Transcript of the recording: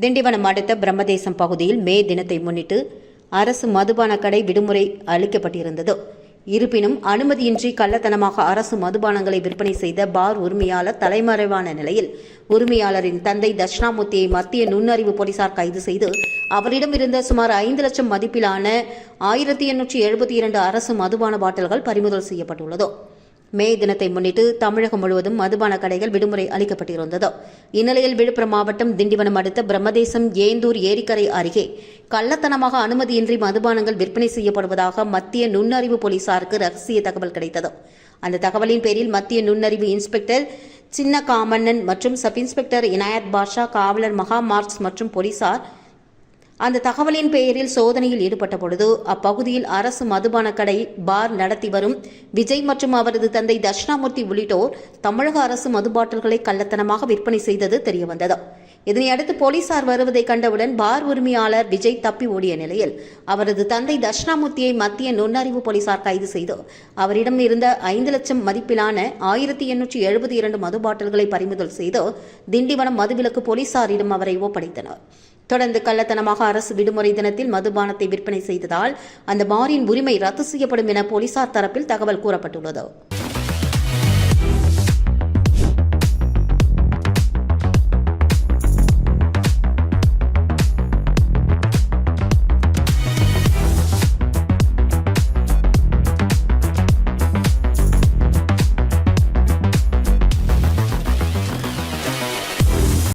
திண்டிவனம் அடுத்த பிரம்மதேசம் பகுதியில் மே தினத்தை முன்னிட்டு அரசு மதுபான கடை விடுமுறை அளிக்கப்பட்டிருந்தது. இருப்பினும் அனுமதியின்றி கள்ளத்தனமாக அரசு மதுபானங்களை விற்பனை செய்த பார் உரிமையாளர் தலைமறைவான நிலையில் உரிமையாளரின் தந்தை தட்சிணாமூர்த்தியை மத்திய நுண்ணறிவு போலீசார் கைது செய்து அவரிடமிருந்த சுமார் 5 லட்சம் மதிப்பிலான 1872 அரசு மதுபான பாட்டில்கள் பறிமுதல் செய்யப்பட்டுள்ளது. மே தினத்தை முன்னிட்டு தமிழகம் முழுவதும் மதுபான கடைகள் விடுமுறை அளிக்கப்பட்டிருந்தது. இந்நிலையில் விழுப்புரம் மாவட்டம் திண்டிவனம் அடுத்த பிரம்மதேசம் ஏந்தூர் ஏரிக்கரை அருகே கள்ளத்தனமாக அனுமதியின்றி மதுபானங்கள் விற்பனை செய்யப்படுவதாக மத்திய நுண்ணறிவு போலீசாருக்கு ரகசிய தகவல் கிடைத்தது. அந்த தகவலின் பேரில் மத்திய நுண்ணறிவு இன்ஸ்பெக்டர் சின்ன காமண்ணன் மற்றும் சப் இன்ஸ்பெக்டர் இனாயத் பாஷா, காவலர் மகா மார்க்ஸ் மற்றும் போலீசார் அந்த தகவலின் பெயரில் சோதனையில் ஈடுபட்ட பொழுது அப்பகுதியில் அரசு மதுபான கடை பார் நடத்தி வரும் விஜய் மற்றும் அவரது தந்தை தட்சிணாமூர்த்தி உள்ளிட்டோர் தமிழக அரசு மது பாட்டில்களை கள்ளத்தனமாக விற்பனை செய்தது தெரியவந்தது. இதனையடுத்து போலீசார் வருவதை கண்டவுடன் பார் உரிமையாளர் விஜய் தப்பி ஓடிய நிலையில் அவரது தந்தை தட்சிணாமூர்த்தியை மத்திய நுண்ணறிவு போலீசார் கைது செய்து அவரிடம் இருந்த 5 லட்சம் மதிப்பிலான 1872 மது பாட்டில்களை பறிமுதல் செய்து திண்டிவனம் மதுவிலக்கு போலீசாரிடம் அவரை ஒப்படைத்தனர். தொடர்ந்து கள்ளத்தனமாக அரசு விடுமுறை தினத்தில் மதுபானத்தை விற்பனை செய்ததால் அந்த பாரின் உரிமை ரத்து செய்யப்படும் என போலீசார் தரப்பில் தகவல் கூறப்பட்டுள்ளது.